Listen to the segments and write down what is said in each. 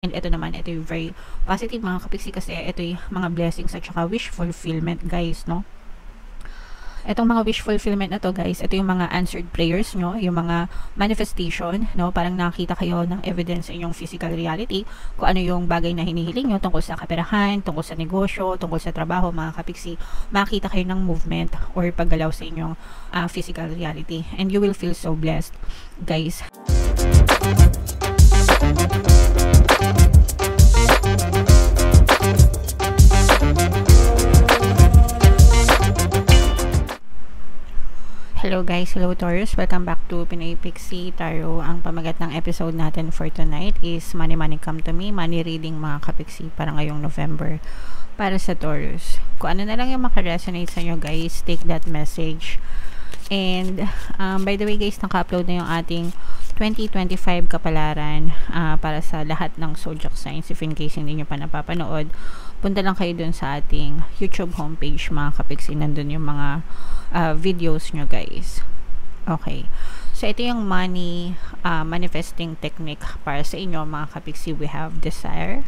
And ito naman, ito yung very positive mga kapiksi kasi ito yung mga blessings at saka wish fulfillment guys, no? Itong mga wish fulfillment na to guys, ito yung mga answered prayers nyo, yung mga manifestation, no? Parang nakita kayo ng evidence sa inyong physical reality kung ano yung bagay na hinihiling nyo tungkol sa kaperahan, tungkol sa negosyo, tungkol sa trabaho mga kapiksi. Makita kayo ng movement or paggalaw sa inyong physical reality. And you will feel so blessed guys. Hello guys, hello Taurus, welcome back to Pinoy Pixie Tarot. Ang pamagat ng episode natin for tonight is Money Money Come to Me, money reading mga kapiksi para ngayong November para sa Taurus. Kung ano na lang yung makaresonate sa inyo guys, take that message. And by the way guys, naka-upload na yung ating 2025 kapalaran para sa lahat ng zodiac signs. If in case hindi nyo pa napapanood, punta lang kayo dun sa ating YouTube homepage mga kapiksi. Nandun yung mga videos nyo guys. Okay. So ito yung money manifesting technique para sa inyo mga kapiksi. We have desire.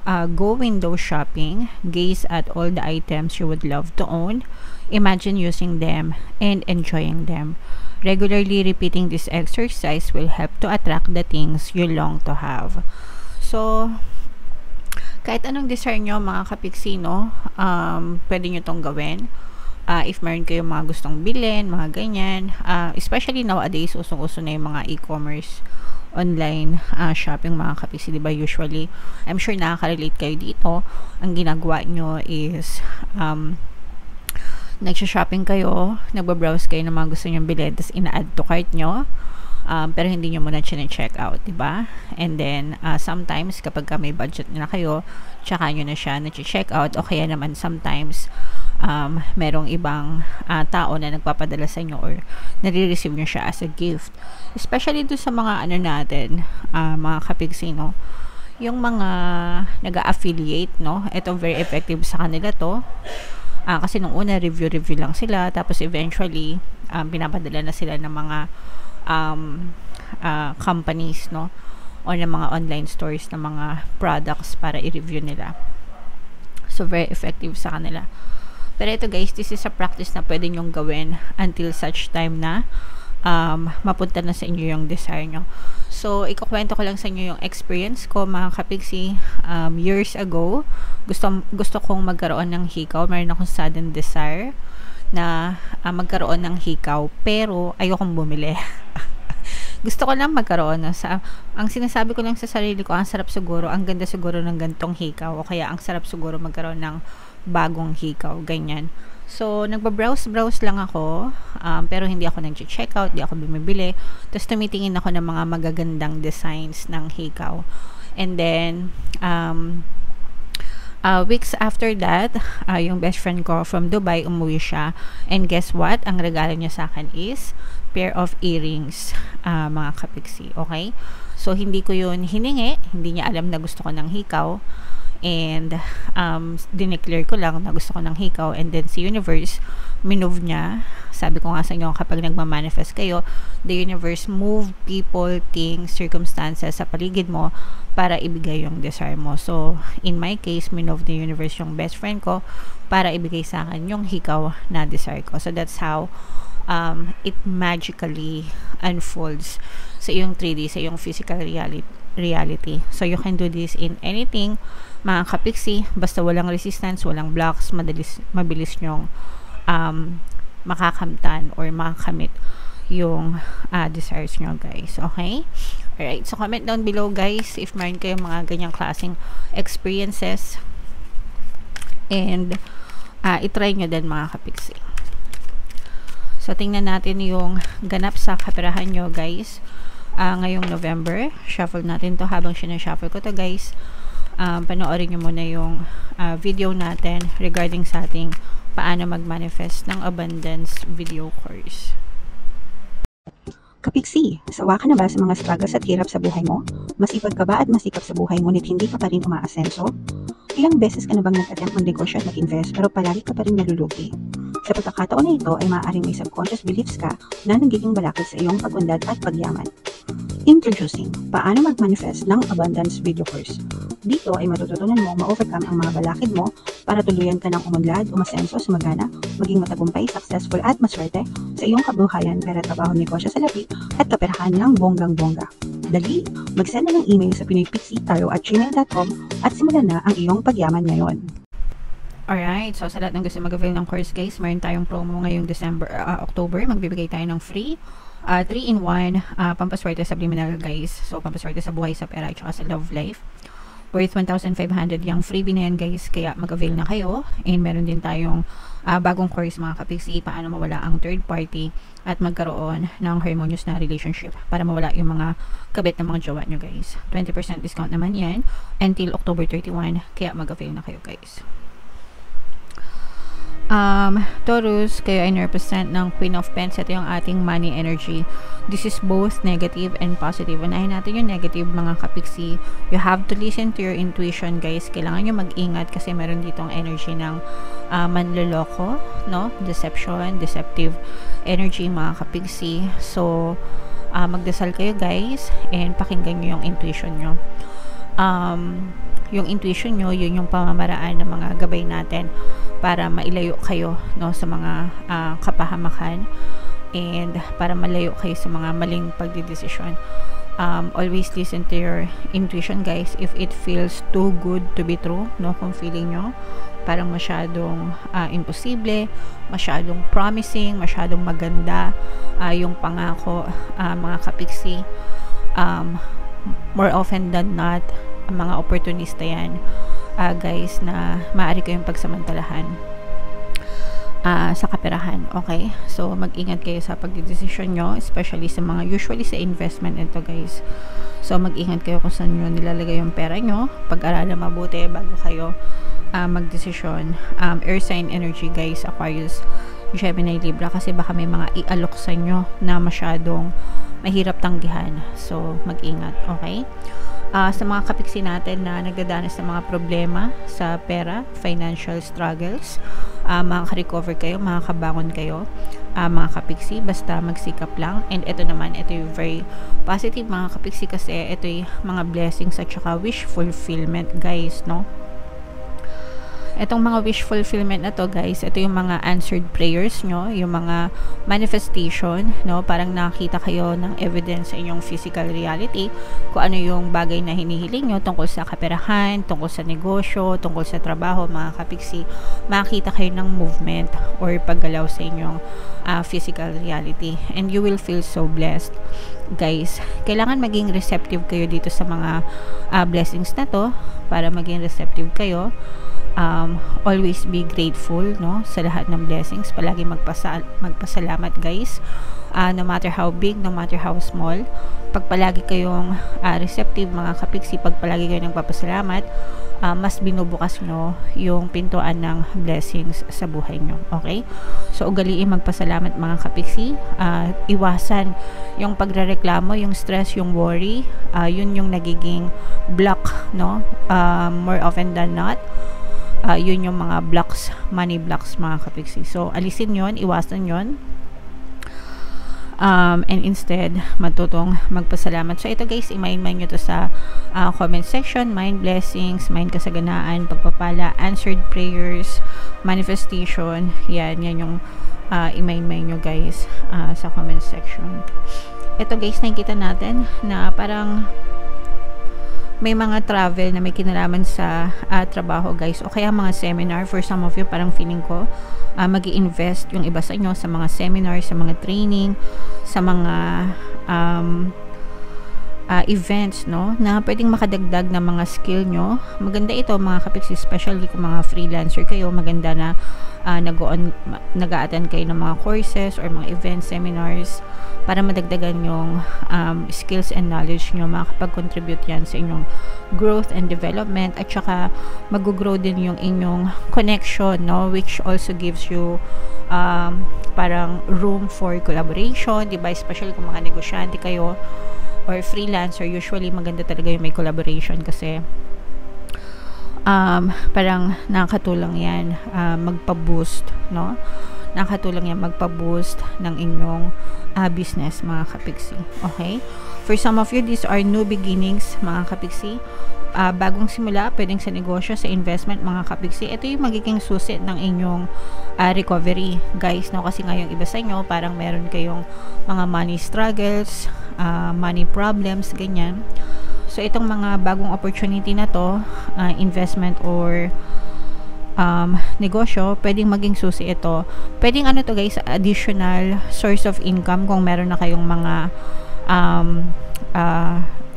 Go window shopping. Gaze at all the items you would love to own. Imagine using them and enjoying them. Regularly repeating this exercise will help to attract the things you long to have. So, kahit anong desire nyo mga kapiksi, no? Pwede nyo tong gawin. If meron kayo mga gustong bilhin, mga ganyan. Especially nowadays, usong-uso na yung mga e-commerce online shopping mga kapiksi, diba? Usually, I'm sure nakaka-relate kayo dito. Ang ginagawa nyo is nagsha-shopping kayo, nagbabrowse kayo ng mga gusto nyong bilhin, tapos ina-add to cart nyo, pero hindi nyo muna check out, diba? And then, sometimes, kapag may budget na kayo, tsaka nyo na siya na-check out, o kaya naman sometimes, merong ibang tao na nagpapadala sa inyo or nare-receive nyo siya as a gift. Especially doon sa mga ano natin, mga kapigsi, no? Yung mga nag-affiliate, no? Ito very effective sa kanila to. Kasi nung una, review lang sila. Tapos eventually, pinapadala na sila ng mga companies, no? O ng mga online stores ng mga products para i-review nila. So, very effective sa kanila. Pero ito guys, this is a practice na pwede nyong gawin until such time na mapunta na sa inyo yung desire nyo. So, ikukwento ko lang sa inyo yung experience ko mga kapigsi. Years ago, gusto kong magkaroon ng hikaw. Meron akong sudden desire na magkaroon ng hikaw, pero ayokong bumili. Gusto ko lang magkaroon. Ang sinasabi ko lang sa sarili ko, ang sarap siguro, ang ganda siguro ng gantong hikaw, o kaya ang sarap siguro magkaroon ng bagong hikaw, ganyan. So, nagbabrowse lang ako, pero hindi ako nag-check out, hindi ako bumibili. Tapos, tumitingin ako ng mga magagandang designs ng hikaw. And then, weeks after that, yung best friend ko from Dubai, umuwi siya. And guess what? Ang regalo niya sa akin is pair of earrings, mga kapiksi. Okay? So, hindi ko yun hiningi. Hindi niya alam na gusto ko ng hikaw. And dineclare ko lang na gusto ko ng hikaw, and then si universe minove niya. Sabi ko nga sa inyo, kapag nagmamanifest kayo, the universe move people, things, circumstances sa paligid mo para ibigay yung desire mo. So in my case, minove the universe yung best friend ko para ibigay sa akin yung hikaw na desire ko. So that's how it magically unfolds sa iyong 3D, sa iyong physical reality. So you can do this in anything mga kapiksi, basta walang resistance, walang blocks, mabilis nyong makakamtan or makakamit yung desires nyo guys. Okay? Alright, so comment down below guys if meron kayong mga ganyang klaseng experiences, and itry nyo din mga kapiksi. So tingnan natin yung ganap sa kaperahan nyo guys ngayong November. Shuffle natin to. Habang sinashuffle ko to guys, panoorin nyo muna yung video natin regarding sa ating paano mag-manifest ng abundance video course. Kapiksi, sawa ka na ba sa mga struggles at hirap sa buhay mo? Masipag ka ba at masikap sa buhay ngunit hindi ka pa rin umaasenso? Ilang beses ka na bang nag-attempt mag-negosyo at mag-invest pero palagi ka pa rin nalulugi? Sa pagkakataon na ito ay maaaring may subconscious beliefs ka na nagiging balakid sa iyong pag-unlad at pagyaman. Introducing, paano mag-manifest ng abundance video course. Dito ay matututunan mo ma-overcome ang mga balakid mo para tuluyan ka ng umunlad, umasenso, sumagana, maging matagumpay, successful at maswerte sa iyong kabuhayan, pera, trabaho, negosyo sa labi at kaperahan ng bonggang-bongga. Dali, mag-send na ng email sa pinoypixie@gmail.com at simulan na ang iyong pagyaman ngayon. Alright, so sa lahat ng gusto mag-avail ng course guys, mayroon tayong promo ngayong October. Magbibigay tayo ng free 3-in-1 pampaswerte subliminal guys. So pampaswerte sa buhay, sa pera, at sa love life. Worth 1,500 yung freebie na yan guys, kaya mag-avail na kayo. And meron din tayong bagong course mga kapiksi, paano mawala ang third party at magkaroon ng harmonious na relationship para mawala yung mga kabit ng mga jowa nyo guys. 20% discount naman yan until October 31, kaya mag-avail na kayo guys. Taurus, kayo ay represent ng Queen of Pents. Ito yung ating money energy. This is both negative and positive. Unahin natin yung negative mga kapiksi. You have to listen to your intuition guys. Kailangan nyo mag-ingat kasi meron ditong energy ng manloloko, no? Deception, deceptive energy mga kapiksi. So, magdasal kayo guys and pakinggan nyo yung intuition nyo. Yung intuition nyo, yun yung pamamaraan ng mga gabay natin para mailayo kayo no, sa mga kapahamakan and para malayo kayo sa mga maling pagdidesisyon. Always listen to your intuition guys. If it feels too good to be true, no, kung feeling nyo parang masyadong imposible, masyadong promising, masyadong maganda yung pangako mga kapiksi, more often than not mga opportunista yan guys na maaari kayong pagsamantalahan sa kaperahan. Okay, so mag-ingat kayo sa pagdidesisyon nyo, especially sa mga usually sa investment ito guys. So mag-ingat kayo kung saan nyo nilalagay yung pera nyo, pag-aralan mabuti bago kayo magdesisyon. Air sign energy guys, Aquarius, Gemini, Libra, kasi baka may mga ialok sa nyo na masyadong mahirap tanggihan. So mag-ingat. Okay, sa mga kapiksi natin na nagdadanas ng mga problema sa pera, financial struggles, makaka-recover kayo, makakabangon kayo mga kapiksi, basta magsikap lang. And ito naman, ito yung very positive mga kapiksi kasi ito yung mga blessings at saka wish fulfillment guys, no? Itong mga wish fulfillment na to guys, ito yung mga answered prayers nyo, yung mga manifestation, no? Parang nakita kayo ng evidence sa inyong physical reality kung ano yung bagay na hinihiling nyo tungkol sa kaperahan, tungkol sa negosyo, tungkol sa trabaho mga kapiksi. Makita kayo ng movement or paggalaw sa inyong physical reality and you will feel so blessed guys. Kailangan maging receptive kayo dito sa mga blessings na to para maging receptive kayo. Always be grateful no sa lahat ng blessings, palagi magpasalamat guys, no matter how big, no matter how small. Pag palagi kayong receptive mga kapiksi, pag palagi kayong nagpapasalamat, mas binubukas nyo yung pintuan ng blessings sa buhay nyo. Okay, so ugaliin magpasalamat mga kapiksi, iwasan yung pagrereklamo, yung stress, yung worry, yun yung nagiging block no, more often than not. Yun yung mga blocks, money blocks mga kapiksi. So alisin yon, iwasan yon, and instead matutong magpasalamat. So ito guys, i-mind nyo to sa comment section. Mind blessings, mind kasaganaan, pagpapala, answered prayers, manifestation, yan yung i-mind nyo guys sa comment section. Ito guys, nakikita natin na parang may mga travel na may kinalaman sa trabaho guys, o kaya mga seminar. For some of you, parang feeling ko mag-i-invest yung iba sa inyo sa mga seminar, sa mga training, sa mga events no, na pwedeng makadagdag ng mga skill nyo. Maganda ito mga kapiksi, especially kung mga freelancer kayo. Maganda na nag-a-attend kayo ng mga courses or mga events, seminars para madagdagan yung skills and knowledge nyo. Makakapag-contribute yan sa inyong growth and development, at saka mag-grow din yung inyong connection no, which also gives you parang room for collaboration, diba? Especially kung mga negosyante kayo or freelancer, usually maganda talaga yung may collaboration kasi parang nakakatulong yan magpa-boost no, nakakatulong yan magpa-boost ng inyong business mga kapiksi. Okay, For some of you, these are new beginnings, mga kapiksi. Bagong simula, pwedeng sa negosyo, sa investment, mga kapiksi. Ito yung magiging susi ng inyong recovery, guys, no? Kasi nga yung iba sa inyo, parang meron kayong mga money struggles, money problems, ganyan. So, itong mga bagong opportunity na to, investment or negosyo, pwedeng maging susi ito. Pwedeng ano to, guys, additional source of income kung meron na kayong mga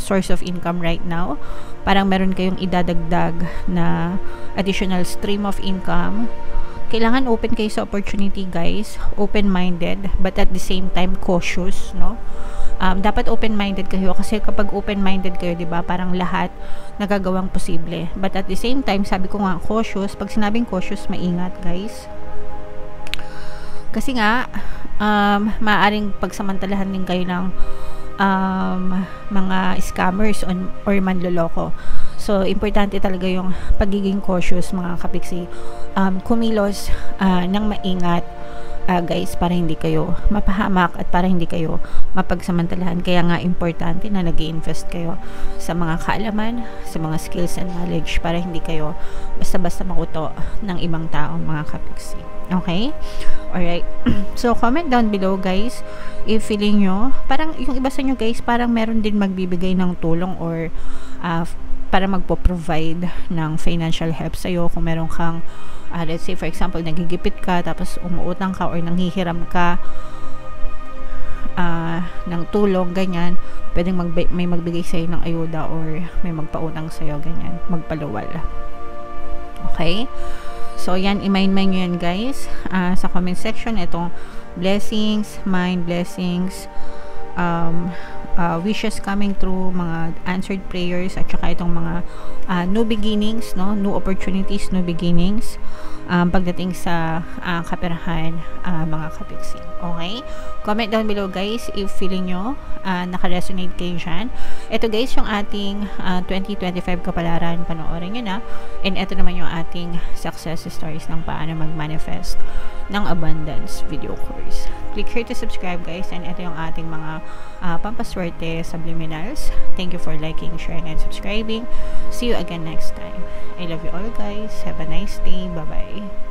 source of income right now. Parang meron kayong idadagdag na additional stream of income. Kailangan open kayo sa opportunity, guys. Open-minded, but at the same time cautious, no? Dapat open-minded kayo kasi kapag open-minded kayo, 'di ba? Parang lahat nagagawang posible. But at the same time, sabi ko nga cautious. Pag sinabing cautious, maingat, guys. Kasi nga maaaring pagsamantalahan din kayo ng mga scammers or manloloko. So, importante talaga yung pagiging cautious, mga kapiksi. Kumilos ng maingat, guys, para hindi kayo mapahamak at para hindi kayo mapagsamantalahan. Kaya nga, importante na nag-i-invest kayo sa mga kaalaman, sa mga skills and knowledge para hindi kayo basta-basta makuto ng ibang tao, mga kapiksi. Okay? Alright. So, comment down below, guys, if feeling nyo, parang yung iba sa nyo, guys, parang meron din magbibigay ng tulong or para magpo-provide ng financial help sa'yo. Kung meron kang, let's say, for example, nagigipit ka, tapos umuutang ka or nanghihiram ka ng tulong, ganyan, pwedeng may magbigay sa'yo ng ayuda or may magpautang sa'yo, ganyan, magpaluwal. Okay? So, yan, i-mind nyo yan, guys. Sa comment section, itong blessings, mind blessings, wishes coming through, mga answered prayers, at saka itong mga new beginnings, no? New opportunities, new beginnings, pagdating sa kaperahan, mga kapiksi. Okay? Comment down below, guys, if feeling nyo naka-resonate kayo dyan. Ito, guys, yung ating 2025 kapalaran. Panoorin nyo na. And ito naman yung ating success stories ng paano mag-manifest ng abundance video course. Click here to subscribe, guys, and ito yung ating mga pampaswerte subliminals. Thank you for liking, sharing, and subscribing. See you again next time. I love you all, guys. Have a nice day. Bye-bye.